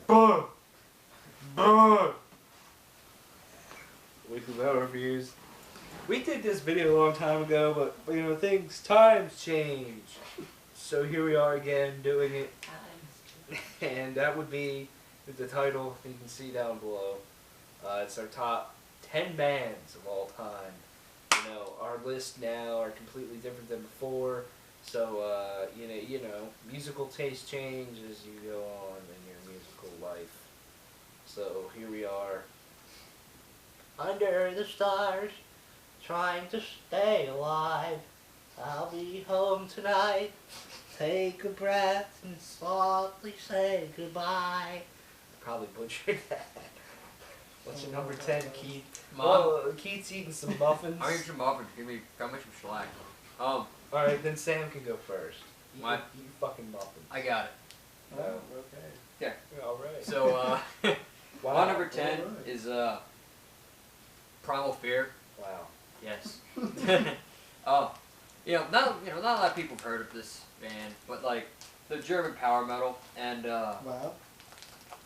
Buh! Buh! Weekly Metal Reviews. We did this video a long time ago, but you know, times change. So here we are again doing it. And that would be the title you can see down below. It's our top 10 bands of all time. You know, our lists now are completely different than before. So, you know, musical taste change as you go on in your musical life. So here we are. Under the stars, trying to stay alive. I'll be home tonight. Take a breath and softly say goodbye. Probably butchered that. What's your number 10, Keith? Mom? Oh, Keith's eating some muffins. I'm eating some muffins. Give me some shellac. Alright, then Sam can go first. What? Eat fucking muffins. I got it. Oh, okay. Yeah. Alright. So, Wow. my number 10 Alright. is Primal Fear. Wow. Yes. Not a lot of people have heard of this band, but like the German power metal, and Wow.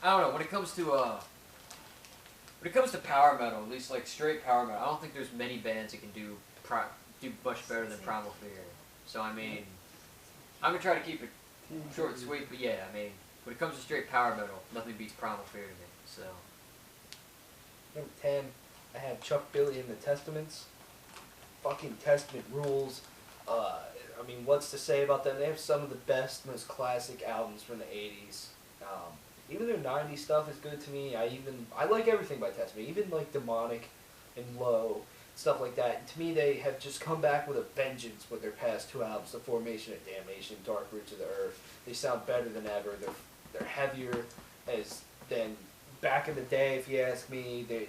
I don't know, when it comes to power metal, at least like straight power metal, I don't think there's many bands that can do much better than Primal Fear. So I mean, I'm gonna try to keep it short and sweet, but yeah, I mean, when it comes to straight power metal, nothing beats Primal Fear to me. So Number 10, I have Chuck Billy and the Testaments. Fucking Testament rules. I mean, what's to say about them? They have some of the best, most classic albums from the 80s. Even their 90s stuff is good to me. I like everything by Testament, even like Demonic and Low, stuff like that. To me, they have just come back with a vengeance with their past two albums, The Formation of Damnation, Dark Roots of the Earth. They sound better than ever. They're heavier than back in the day, if you ask me. They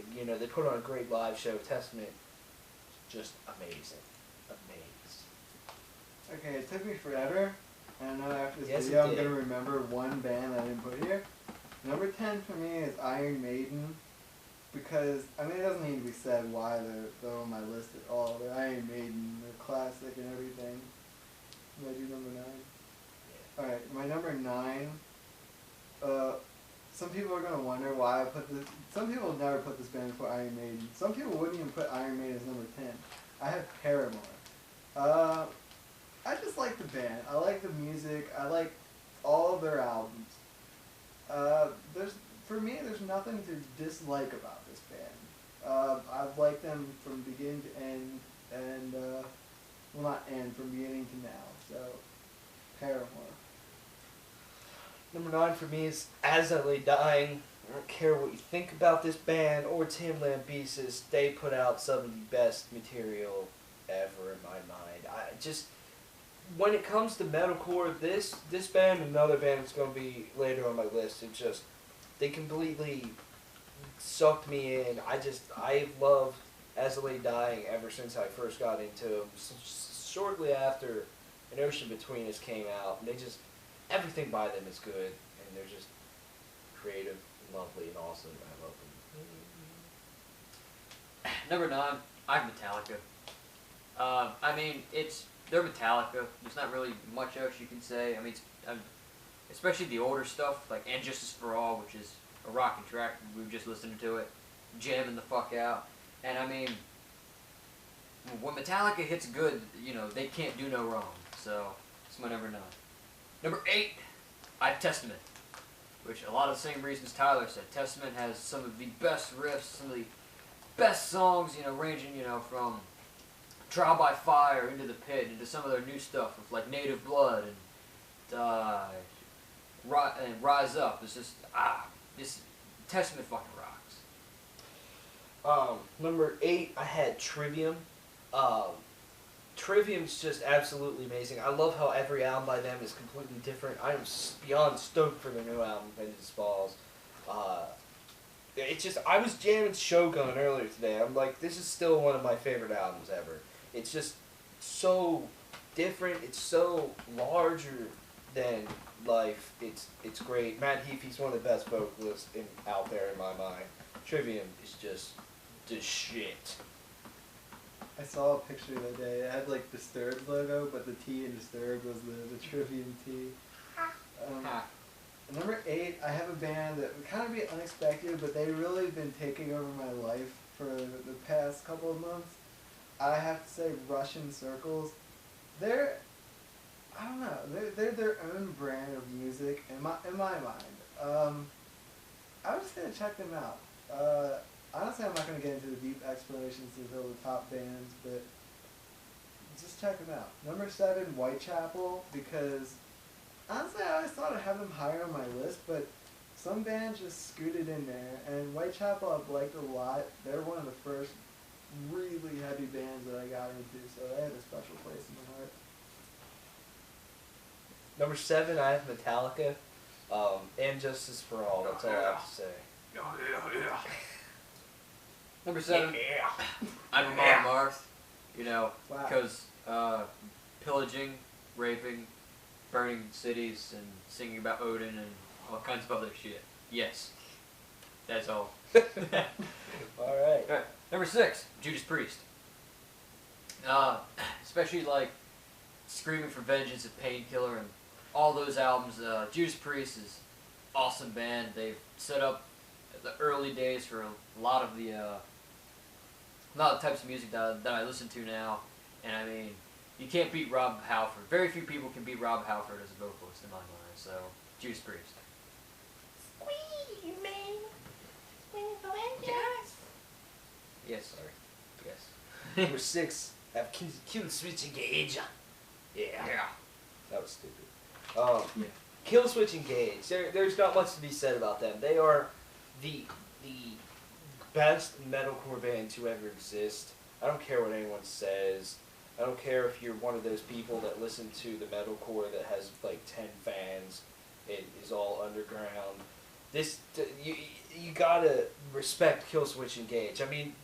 put on a great live show. Testament, just amazing. Okay, it took me forever, and I know after this Yes, video it I'm did. going to remember one band I didn't put here. Number 10 for me is Iron Maiden, because, I mean, it doesn't need to be said why they're on my list at all. They're Iron Maiden, they're classic and everything. Did I do number 9? Alright, my number 9, some people are going to wonder why I put this. Some people never put this band before Iron Maiden. Some people wouldn't even put Iron Maiden as number 10. I have Paramore. I just like the band. I like the music. I like all of their albums. For me, there's nothing to dislike about this band. I've liked them from beginning to end, and well, not end, from beginning to now. So, Paramore. Number 9 for me is As I Lay Dying. I don't care what you think about this band or Tim Lambesis. They put out some of the best material ever in my mind. When it comes to metalcore, this band and another band that's going to be later on my list, they completely sucked me in. I've loved As I Lay Dying ever since I first got into them. Shortly after An Ocean Between Us came out, and everything by them is good, and they're just creative, and lovely, and awesome, and I love them. number 9, I have Metallica. I mean, they're Metallica. There's not really much else you can say. I mean, especially the older stuff, like And Justice for All, which is a rocking track. We were just listening to it, jamming the fuck out. And I mean, when Metallica hits good, they can't do no wrong. So, it's my number 9. Number 8, I have Testament, which a lot of the same reasons Tyler said. Testament has some of the best riffs, some of the best songs, ranging, from Trial by Fire into The Pit, into some of their new stuff with like Native Blood and Rise Up. It's just this Testament fucking rocks. Number 8, I had Trivium. Trivium's just absolutely amazing. I love how every album by them is completely different. I am beyond stoked for their new album, Vengeance Falls. I was jamming Shogun earlier today. I'm like, this is still one of my favorite albums ever. It's just so different. It's so larger than life. It's great. Matt Heafy's one of the best vocalists out there in my mind. Trivium is just the shit. I saw a picture the other day. It had like Disturbed logo, but the T in Disturbed was the Trivium T. Number 8, I have a band that would kind of be unexpected, but they've really been taking over my life for the past couple of months. I have to say Russian Circles. They're, I don't know, they're their own brand of music in my mind. I was just going to check them out. Honestly, I'm not going to get into the deep explanations of all the top bands, but just check them out. Number 7, Whitechapel, because honestly, I always thought I'd have them higher on my list, but some bands just scooted in there, and Whitechapel I've liked a lot. They're one of the first really heavy bands that I got into, so they have a special place in my heart. Number 7, I have Metallica, and Justice for All. That's all I have to say. Number 7, I'm Amon Amarth. You know, Wow. because pillaging, raping, burning cities, and singing about Odin and all kinds of other shit. Yes, that's all. Alright. Alright, number 6, Judas Priest. Especially like Screaming for Vengeance and Painkiller and all those albums. Judas Priest is awesome band. They've set up the early days for a lot of the types of music that I listen to now. And I mean, you can't beat Rob Halford. Very few people can beat Rob Halford as a vocalist in my mind. So Judas Priest. Squeeze, man. Squeeze for vengeance. Yes, sorry. Yes. Number 6, I have Kill Switch Engage. Yeah. That was stupid. Yeah. Kill Switch Engage. There's not much to be said about them. They are the best metalcore band to ever exist. I don't care what anyone says. I don't care if you're one of those people that listen to the metalcore that has like 10 fans. It is all underground. You gotta respect Kill Switch Engage. I mean,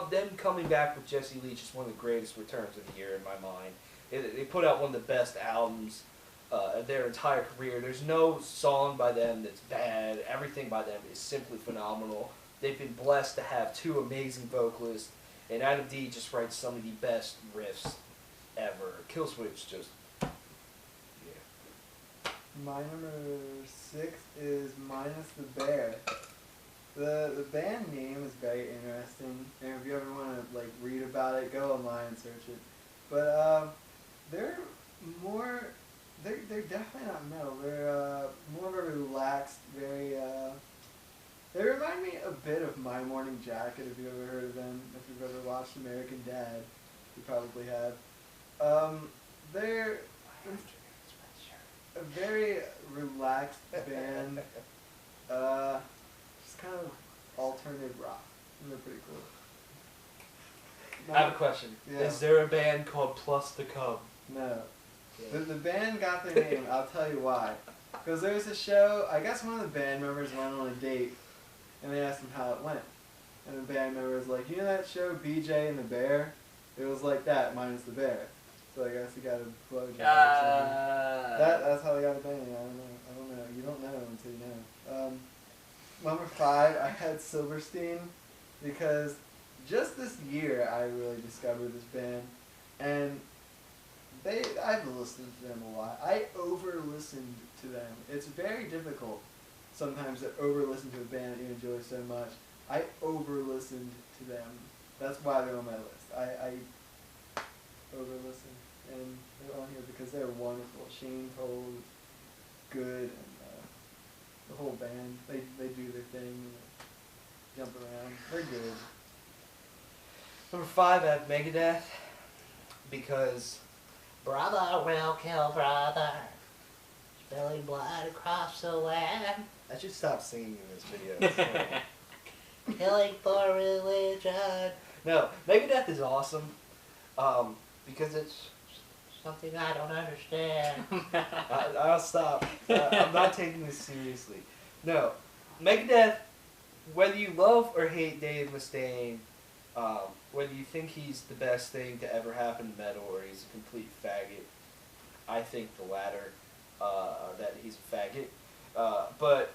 them coming back with Jesse Leach is one of the greatest returns of the year in my mind. They put out one of the best albums of their entire career. There's no song by them that's bad. Everything by them is simply phenomenal. They've been blessed to have 2 amazing vocalists, and Adam D just writes some of the best riffs ever. Kill Switch just, yeah. My number 6 is Minus the Bear. The band name is very interesting, and if you ever want to like read about it, go online and search it. But they're definitely not metal. They're more of a relaxed, very. They remind me a bit of My Morning Jacket, if you've ever heard of them. If you've ever watched American Dad, you probably have. They're a very relaxed band. Just kind of alternative rock. And they're pretty cool. I have a question. Yeah. Is there a band called Plus the Cub? No. Yeah. The band got their name, I'll tell you why. Because there was a show, I guess one of the band members went on a date, and they asked him how it went. And the band member was like, you know that show, BJ and the Bear? It was like that, minus the bear. So I guess he got a blowjob or something. That's how they got a band. I don't know. You don't know until you know. Number 5, I had Silverstein, because just this year I really discovered this band, and I've listened to them a lot. I over-listened to them. It's very difficult sometimes to over-listen to a band that you enjoy so much. I over-listened to them. That's why they're on my list. I over-listen, and they're on here because they're wonderful. Shane Toll is good, and the whole band, they do their thing, jump around. They're good. Number 5, I have Megadeth, because Brother will kill brother, spilling blood across the land, I should stop singing in this video. killing for religion. No, Megadeth is awesome, because it's Something I don't understand. I'll stop. I'm not taking this seriously. No, Megadeth, whether you love or hate Dave Mustaine, whether you think he's the best thing to ever happen to metal or he's a complete faggot, I think the latter, that he's a faggot. But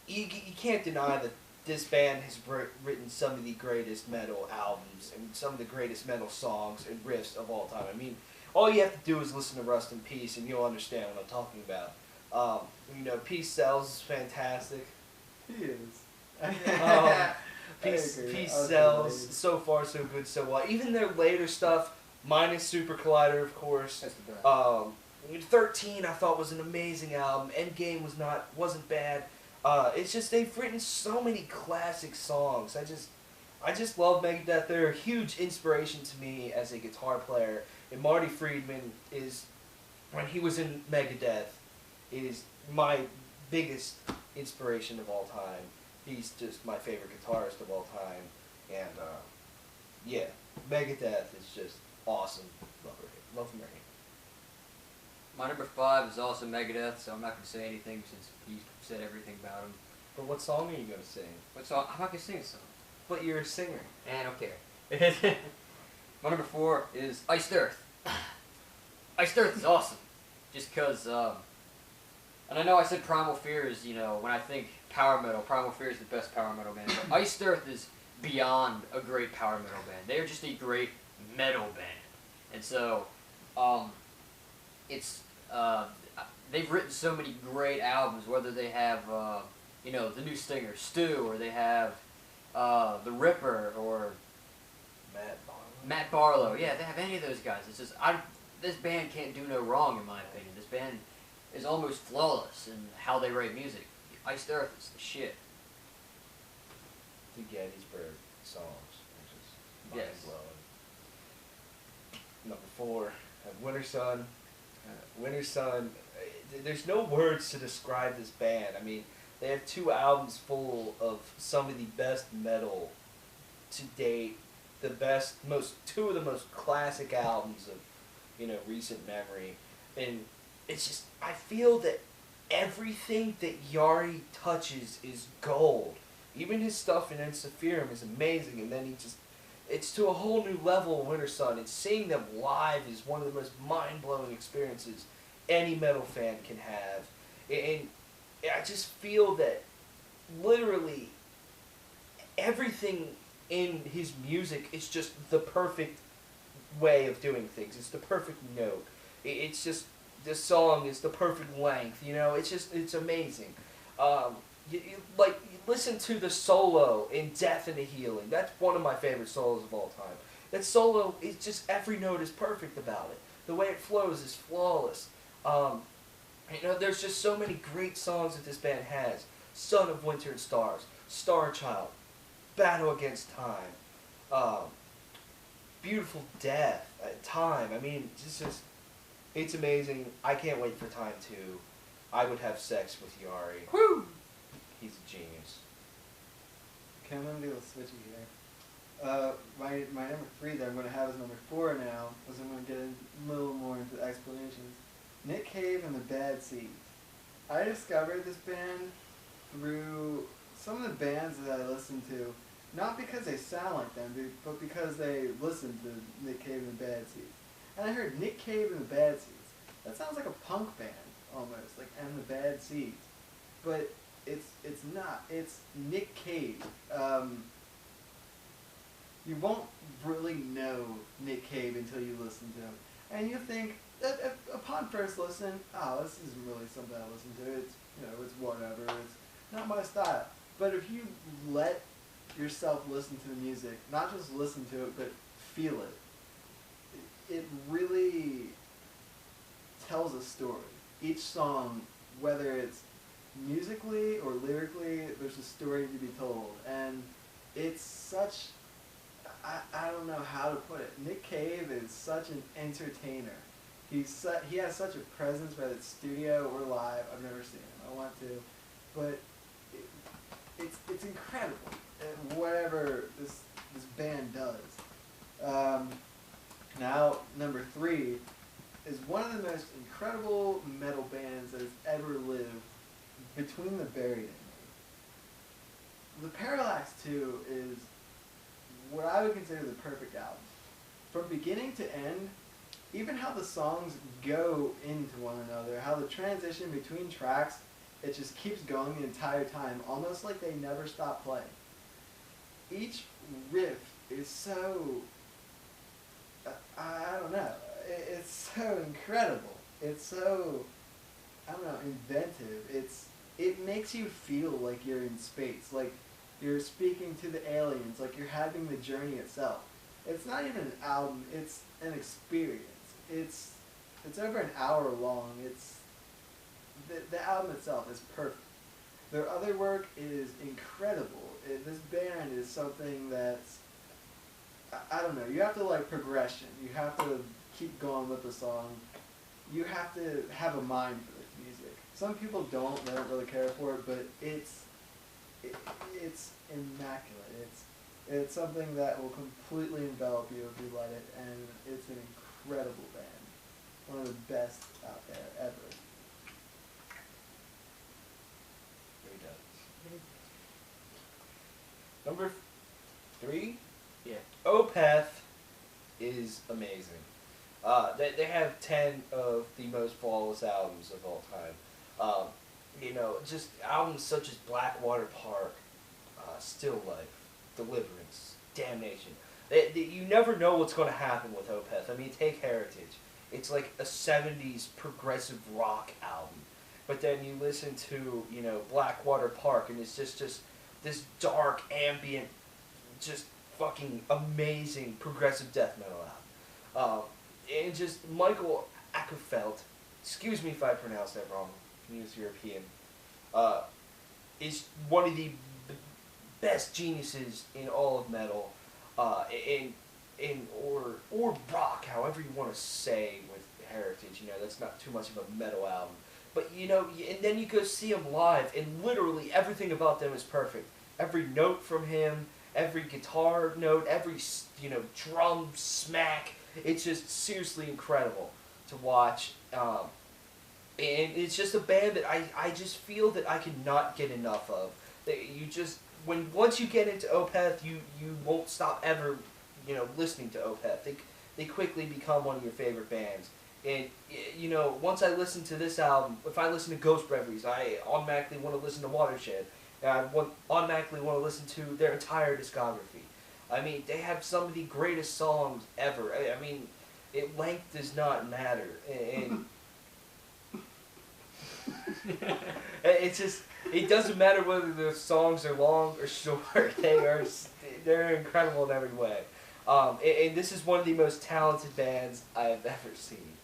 you can't deny that this band has written some of the greatest metal albums and some of the greatest metal songs and riffs of all time. I mean, all you have to do is listen to Rust in Peace and you'll understand what I'm talking about. You know, Peace Sells is fantastic. He is. Peace agree. Peace I was Sells, related. so far so good, so well. Even their later stuff, minus Super Collider, of course. That's the best. 13 I thought was an amazing album. Endgame wasn't bad. It's just they've written so many classic songs. I just love Megadeth. They're a huge inspiration to me as a guitar player. And Marty Friedman is, when he was in Megadeth, is my biggest inspiration of all time. He's just my favorite guitarist of all time. And yeah, Megadeth is just awesome. Love him. My number 5 is also Megadeth, so I'm not gonna say anything since he said everything about him. But what song are you gonna sing? What song? I'm not gonna sing a song. But you're a singer. I don't care. My number 4 is Iced Earth. Iced Earth is awesome, just because. And I know I said Primal Fear is, you know, when I think power metal, Primal Fear is the best power metal band. But Iced Earth is beyond a great power metal band. They are just a great metal band, and so, it's they've written so many great albums. Whether they have, you know, the new Stinger, Stu, or they have the Ripper, or Matt Barlow. Yeah, they have any of those guys. It's just this band can't do no wrong in my opinion. This band is almost flawless in how they write music. Iced Earth is the shit. The Gettysburg songs, which is mind Yes. blowing. Number 4, Winter Sun. Winter Sun. There's no words to describe this band. I mean, they have 2 albums full of some of the best metal to date. Two of the most classic albums of, you know, recent memory, and it's just, I feel that everything that Yari touches is gold. Even his stuff in Ensiferum is amazing, and then it's to a whole new level of Winter Sun, and seeing them live is one of the most mind-blowing experiences any metal fan can have. And I just feel that literally everything in his music is just the perfect way of doing things. It's the perfect note. It's just, this song is the perfect length, you know. It's amazing. You listen to the solo in Death and the Healing. That's one of my favorite solos of all time. That solo is just, every note is perfect about it. The way it flows is flawless. You know, there's just so many great songs that this band has. Son of Winter and Stars, Star Child, Battle Against Time, Beautiful Death, Time. I mean, it's amazing. I can't wait for Time 2. I would have sex with Yari. Woo! He's a genius. Okay, I'm gonna do a switchy here. My number 3 that I'm gonna have as number 4 now, because I'm gonna get a little more into explanations. Nick Cave and the Bad Seeds. I discovered this band through some of the bands that I listened to, not because they sound like them, but because they listened to Nick Cave and the Bad Seeds. And I heard Nick Cave and the Bad Seeds. That sounds like a punk band almost, like And the Bad Seeds. But it's not. It's Nick Cave. You won't really know Nick Cave until you listen to him, and you think that upon first listen, oh, this isn't really something I listen to. It's, you know, it's whatever. It's not my style. But if you let yourself listen to the music, not just listen to it, but feel it, it really tells a story. Each song, whether it's musically or lyrically, there's a story to be told, and it's such, I don't know how to put it. Nick Cave is such an entertainer. He has such a presence, whether it's studio or live. I've never seen him. I want to, but it's incredible. Whatever this band does. Now number 3 is one of the most incredible metal bands that has ever lived. Between the Buried and Me. The Parallax 2 is what I would consider the perfect album. From beginning to end, even how the songs go into one another, how the transition between tracks, it just keeps going the entire time, almost like they never stop playing. Each riff is so, I don't know, it's so incredible. It's so, I don't know, inventive. It makes you feel like you're in space, like you're speaking to the aliens, like you're having the journey itself. It's not even an album; it's an experience. It's over an hour long. It's the album itself is perfect. Their other work is incredible. This band is something that's I don't know. You have to like progression. You have to keep going with the song. You have to have a mind for this music. Some people don't. They don't really care for it, but it's immaculate. It's something that will completely envelop you if you let it, and it's an incredible band. One of the best out there ever. Very done. Number 3, Yeah. Opeth is amazing. They have 10 of the most flawless albums of all time. Just albums such as Blackwater Park, Still Life, Deliverance, Damnation. You never know what's going to happen with Opeth. I mean, take Heritage. It's like a 70s progressive rock album. But then you listen to, Blackwater Park, and it's just this dark, ambient, just fucking amazing progressive death metal album. And just Michael Ackerfeld, excuse me if I pronounced that wrong, he was European, is one of the best geniuses in all of metal, or rock, however you want to say with Heritage. That's not too much of a metal album. But and then you go see him live, and literally everything about them is perfect. Every note from him, every guitar note, every drum smack. It's just seriously incredible to watch. And it's just a band that I just feel that I cannot get enough of. Once you get into Opeth, you won't stop ever, listening to Opeth. They quickly become one of your favorite bands. And once I listen to this album, if I listen to Ghost Reveries, I automatically want to listen to Watershed. And I automatically want to listen to their entire discography. I mean, they have some of the greatest songs ever. I mean, length does not matter, and it doesn't matter whether the songs are long or short. They're incredible in every way. And this is one of the most talented bands I've ever seen.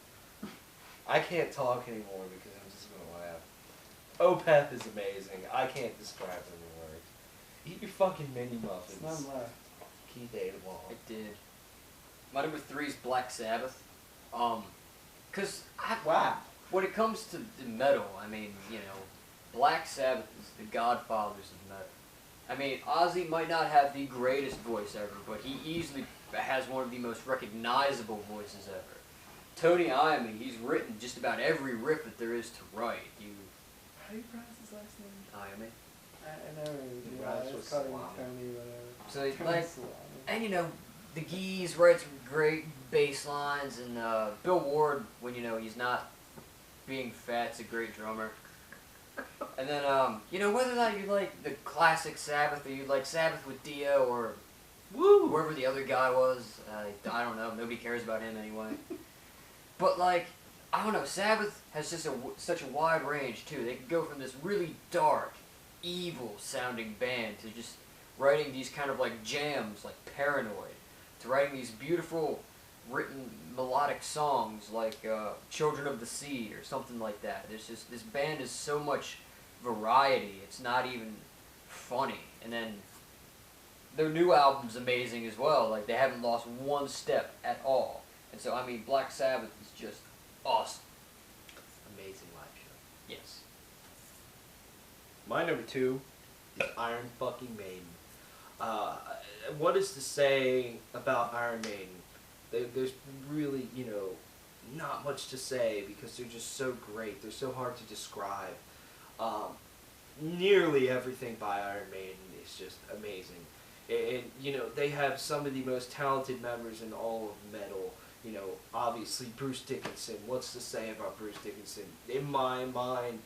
I can't talk anymore because I'm just gonna laugh. Opeth is amazing. I can't describe them in words. Eat your fucking mini muffins. None left. Keith ate them all. I did. My number 3 is Black Sabbath. Cause Wow. when it comes to the metal, I mean, Black Sabbath is the godfathers of metal. I mean, Ozzy might not have the greatest voice ever, but he easily has one of the most recognizable voices ever. Tony Iommi, he's written just about every riff that there is to write. How do you pronounce his last name? Iommi. I never really do. Rhymes I with just call him salami. Tony, whatever. So, Tony like, Salami. and the Geese writes great bass lines, and Bill Ward, when he's not being fat's a great drummer. And then whether or not you like the classic Sabbath, or you like Sabbath with Dio, or whoever the other guy was, I don't know. Nobody cares about him anyway. But I don't know. Sabbath has just such a wide range too. They can go from this really dark, evil sounding band to just writing these kind of like jams, like Paranoid, to writing these beautiful written melodic songs like Children of the Sea or something like that. There's just, this band is so much variety, it's not even funny. And then their new album's amazing as well. Like, they haven't lost one step at all. And so, I mean, Black Sabbath is just awesome. Amazing live show. Yes. My number 2 is Iron fucking Maiden. What is to say about Iron Maiden? There's really, not much to say because they're just so great. They're so hard to describe. Nearly everything by Iron Maiden is just amazing. And they have some of the most talented members in all of metal. Obviously Bruce Dickinson. What's to say about Bruce Dickinson? In my mind,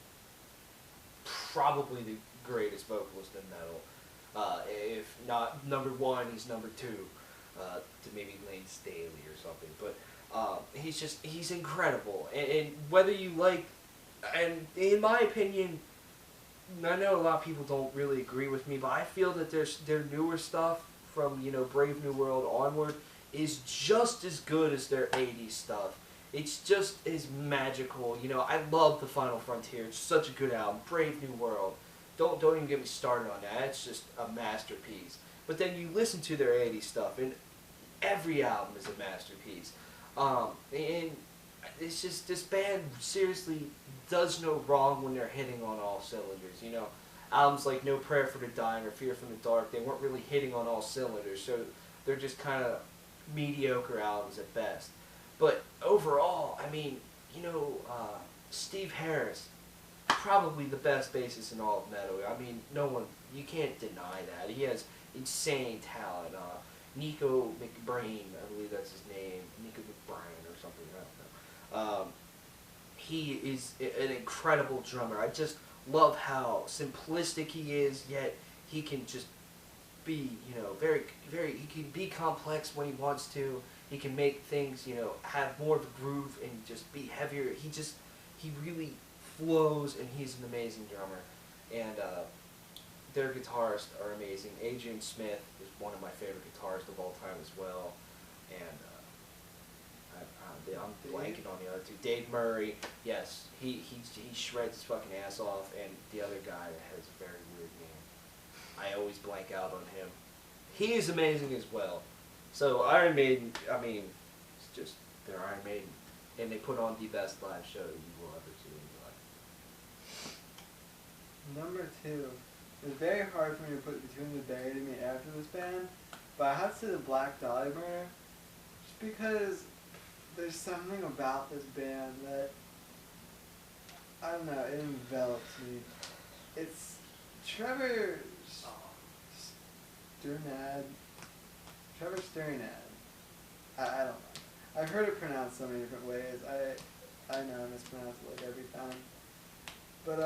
probably the greatest vocalist in metal. If not number 1, he's number 2. To maybe Lane Staley or something. But he's incredible. And whether you like and in my opinion, I know a lot of people don't really agree with me, but I feel that their newer stuff from, you know, Brave New World onward is just as good as their 80s stuff. It's just as magical. You know, I love The Final Frontier. It's such a good album. Brave New World. Don't even get me started on that. It's just a masterpiece. But then you listen to their 80s stuff, and every album is a masterpiece. And it's just, this band seriously does no wrong when they're hitting on all cylinders. You know, albums like No Prayer for the Dying or Fear from the Dark, they weren't really hitting on all cylinders, so they're just kind of mediocre albums at best. But overall, I mean, you know, Steve Harris, probably the best bassist in all of metal. I mean, you can't deny that. He has insane talent. Nico McBrain, I believe that's his name. Nico McBrain or something, I don't know. He is an incredible drummer. I just love how simplistic he is, yet he can just be, you know, he can be complex when he wants to. He can make things, you know, have more of a groove and just be heavier. He really flows, and he's an amazing drummer. And their guitarists are amazing. Adrian Smith is one of my favorite guitarists of all time as well. And I'm blanking on the other two. Dave Murray, yes, he shreds his fucking ass off. And the other guy has a very weird name. I always blank out on him. He is amazing as well. So Iron Maiden, I mean, it's just, they're Iron Maiden. And they put on the best live show you will ever see in your life. Number 2. It's very hard for me to put Between the Buried and Me after this band, but I have to say the Black Dahlia Murder, just because there's something about this band that, I don't know, it envelops me. It's Trevor Sturnad. I don't know. I've heard it pronounced so many different ways. I know I mispronounce it like every time. But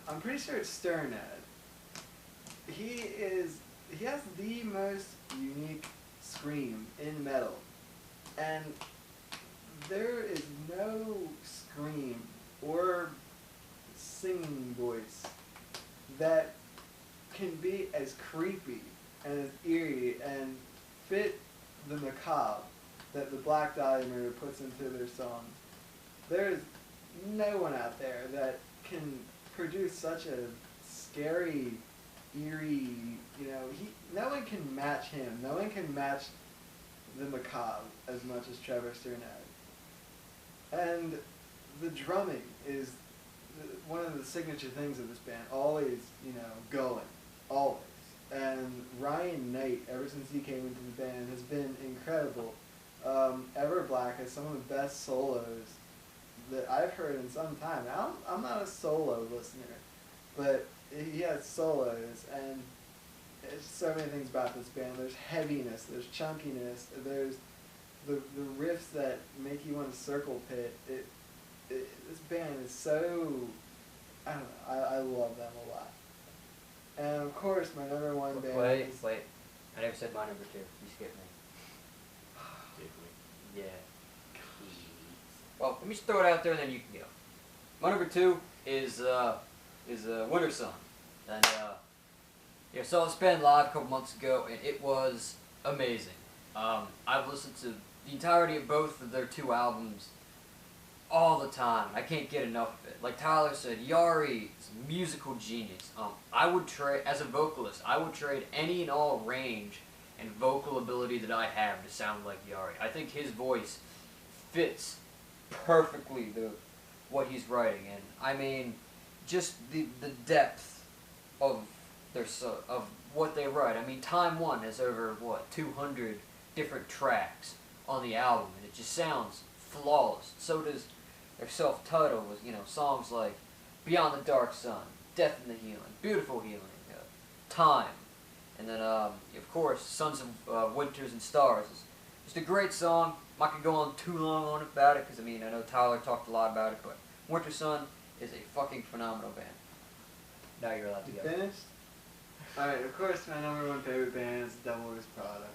I'm pretty sure it's Sturnad. He has the most unique scream in metal. And there is no scream or singing voice that can be as creepy and as eerie and fit the macabre that the Black Dahlia Murder puts into their songs. There is no one out there that can produce such a scary, eerie, you know, no one can match him. No one can match the macabre as much as Trevor Sturnad. And the drumming is one of the signature things of this band. Always, you know, going. Always. And Ryan Knight, ever since he came into the band, has been incredible. Everblack has some of the best solos that I've heard in some time. Now, I'm not a solo listener, but he has solos, and it's so many things about this band. There's heaviness, there's chunkiness, there's the riffs that make you want to circle pit. This band is so, I don't know, I love them a lot. And of course, my number one band Wait, is... wait. I never said my number 2. You skipped me. Did we? Yeah. Well, let me just throw it out there, and then you can go. My number 2 is Winter Sun, and yeah, saw this band live a couple months ago, and it was amazing. I've listened to the entirety of both of their 2 albums all the time. I can't get enough of it. Like Tyler said, Yari is a musical genius. I would trade, as a vocalist, I would trade any and all range and vocal ability that I have to sound like Yari. I think his voice fits perfectly what he's writing, and I mean, just the depth of of what they write. I mean, Time One has over 200 different tracks on the album, and it just sounds flawless. So does their self-titled with, you know, songs like Beyond the Dark Sun, Death and the Healing, Beautiful Healing, Time, and then of course Sons of Winters and Stars is just a great song. I'm not gonna go on too long on about it because I mean I know Tyler talked a lot about it, but Winter Sun is a fucking phenomenal band. Now you're allowed to You go. finished? Alright, of course my number 1 favorite band is Devil Wears Prada.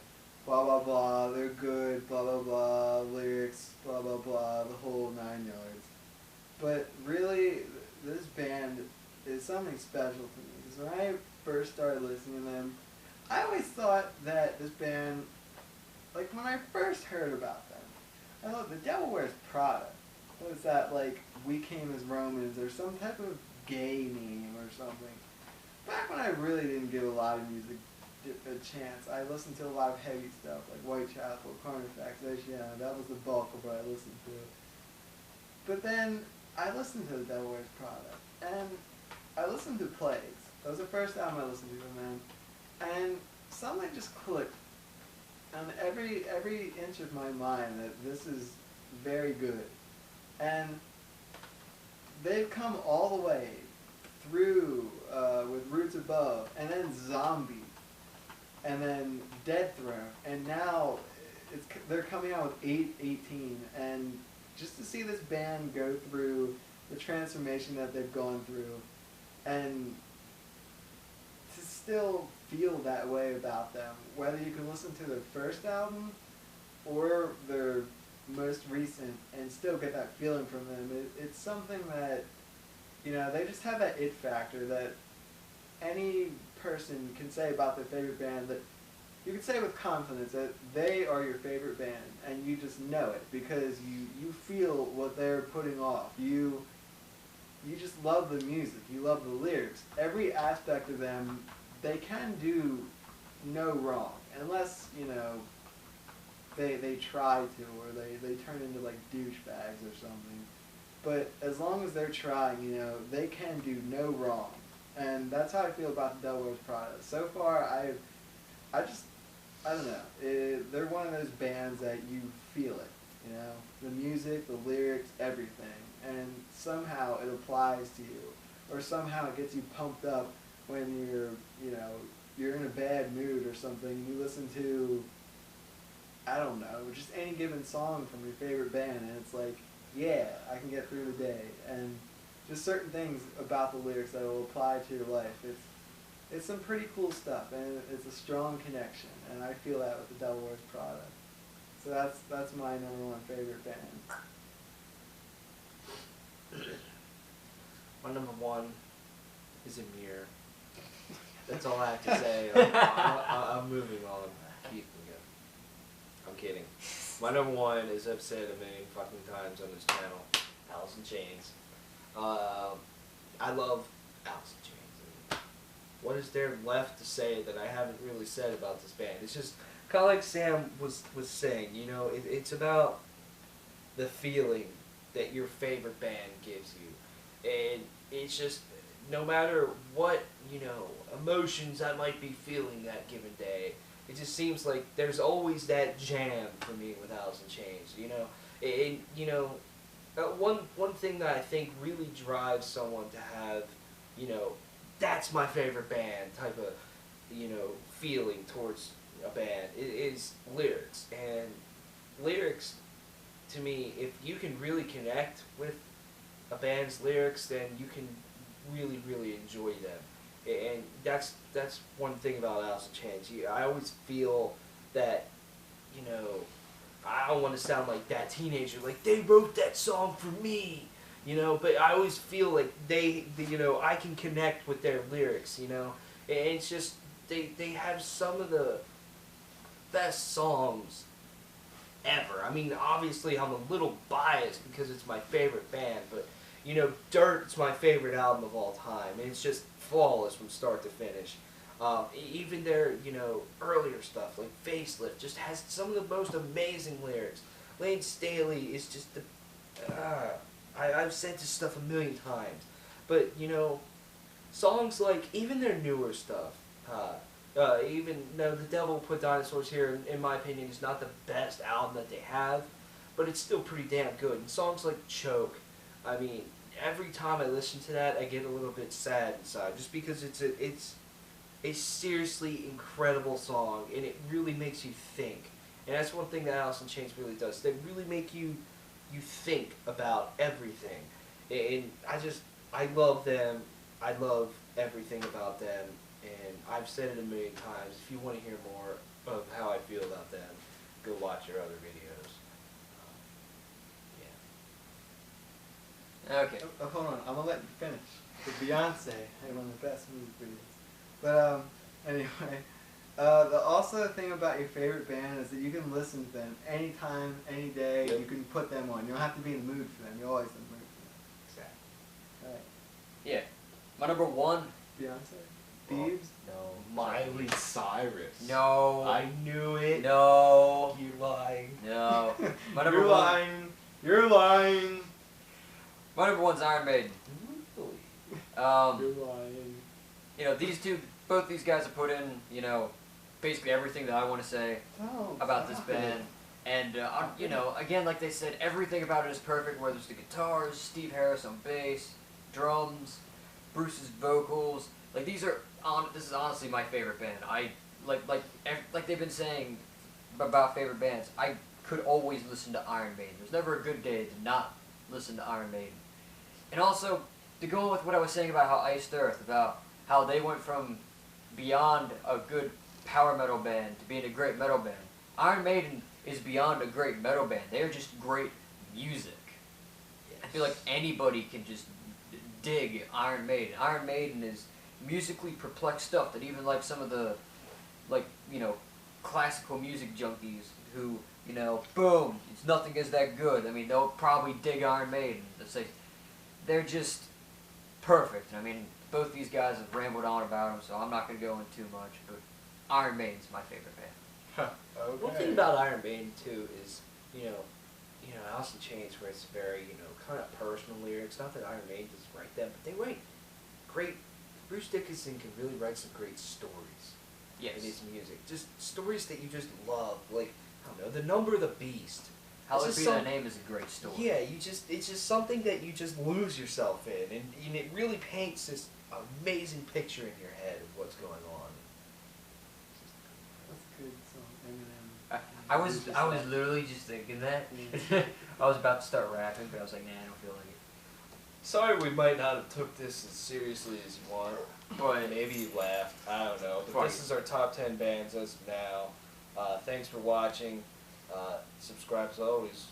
Blah blah blah, they're good, blah blah blah, lyrics, blah blah blah, the whole 9 yards. But really, this band is something special to me. Because when I first started listening to them, I always thought that this band, like when I first heard about them, I thought The Devil Wears Prada. What is that, like, we came as Romans or some type of gay name or something? Back when I really didn't give a lot of music a chance, I listened to a lot of heavy stuff like Whitechapel, Carnifex, Oceana. That was the bulk of what I listened to. But then I listened to The Devil Wears Prada, and I listened to Plagues. That was the first album I listened to them in, and something just clicked on every inch of my mind that this is very good. And they've come all the way through with Roots Above, and then Zombie, and then Dead Throne, and now they're coming out with 818, and just to see this band go through the transformation that they've gone through, and to still feel that way about them, whether you can listen to their first album or their most recent and still get that feeling from them, it's something that, you know, they just have that it factor that any person can say about their favorite band, that you can say with confidence that they are your favorite band, and you just know it because you feel what they're putting off. You just love the music. You love the lyrics. Every aspect of them, they can do no wrong, unless, you know, they try to, or they turn into like douchebags or something. But as long as they're trying, you know, they can do no wrong. And that's how I feel about The Devil Wears Prada. So far, I don't know. They're one of those bands that you feel it, you know? The music, the lyrics, everything. And somehow it applies to you. Or somehow it gets you pumped up when you're in a bad mood or something. You listen to, I don't know, just any given song from your favorite band, and it's like, yeah, I can get through the day. And just certain things about the lyrics that will apply to your life. It's some pretty cool stuff, and it's a strong connection, and I feel that with The Devil Wears Prada. So that's my #1 favorite band. My #1 is Amir. That's all I have to say. I'm moving on. Keith can go. I'm kidding. My #1 is I've said a million fucking times on this channel, Alice in Chains. I love Alice in Chains. What is there left to say that I haven't really said about this band? It's just kind of like Sam was saying, you know, it's about the feeling that your favorite band gives you. And it's just, no matter what, you know, emotions I might be feeling that given day, it just seems like there's always that jam for me with Alice in Chains, you know? And, you know, one thing that I think really drives someone to have, you know, that's my favorite band type of, you know, feeling towards a band is lyrics. And lyrics, to me, if you can really connect with a band's lyrics, then you can really, really enjoy them. And that's one thing about Alice in Chains. I always feel that, you know, I don't want to sound like that teenager, like they wrote that song for me, you know, but I always feel like they you know, I can connect with their lyrics, you know, and it's just, they have some of the best songs ever. I mean, obviously I'm a little biased because it's my favorite band, but, you know, Dirt's my favorite album of all time, and it's just flawless from start to finish. Even their, you know, earlier stuff, like Facelift, just has some of the most amazing lyrics. Lane Staley is just the... I've said this stuff a million times. But, you know, songs like, even their newer stuff, even though The Devil Put Dinosaurs Here, in my opinion, is not the best album that they have, but it's still pretty damn good. And songs like Choke, I mean, every time I listen to that, I get a little bit sad inside, just because it's a seriously incredible song, and it really makes you think. And that's one thing that Alice in Chains really does. They really make you think about everything. And I love them. I love everything about them. And I've said it a million times. If you want to hear more of how I feel about them, go watch their other videos. Okay. Hold on, I'm gonna let you finish. The Beyonce had one of the best music videos. But anyway, the thing about your favorite band is that you can listen to them anytime, any day. Yep. You can put them on. You don't have to be in the mood for them. You're always in the mood for them. Exactly. All right. Yeah. My number one. Beyonce. Biebs. No. Miley Cyrus. No. I knew it. No. You're lying. No. My number You're one. lying. You're lying. My number one's Iron Maiden. Really? You're lying. You know, both these guys have put in, you know, basically everything that I want to say Don't about this stop it. band. And, you know, again, like they said, everything about it is perfect, whether it's the guitars, Steve Harris on bass, drums, Bruce's vocals. Like, this is honestly my favorite band. Like they've been saying about favorite bands, I could always listen to Iron Maiden. There's never a good day to not listen to Iron Maiden. And also, to go with what I was saying about how Iced Earth, about how they went from beyond a good power metal band to being a great metal band. Iron Maiden is beyond a great metal band. They are just great music. I feel like anybody can just dig Iron Maiden. Iron Maiden is musically perplexed stuff that even like some of the, like, you know, classical music junkies who, you know, boom, it's nothing is that good. I mean, they'll probably dig Iron Maiden. It's like, they're just perfect. I mean, both these guys have rambled on about them, so I'm not going to go into too much, but Iron Maiden's my favorite band. Okay. One thing about Iron Maiden too is, you know, Alice in Chains, where it's very, you know, kind of personal lyrics. Not that Iron Maiden doesn't write them, but they write great. Bruce Dickinson can really write some great stories in his Yes. music. Just stories that you just love, like, I don't know, The Number of the Beast. How This It is Be some- Thy Name is a great story. Yeah, it's just something that you just lose yourself in, and it really paints this amazing picture in your head of what's going on. That's a good song. Eminem. I was literally just thinking that. I was about to start rapping, but I was like, nah, I don't feel like it. Sorry we might not have took this as seriously as you want. But Maybe you laughed. I don't know. But Fuck this it. is our top 10 bands as of now. Thanks for watching. Subscribe as always.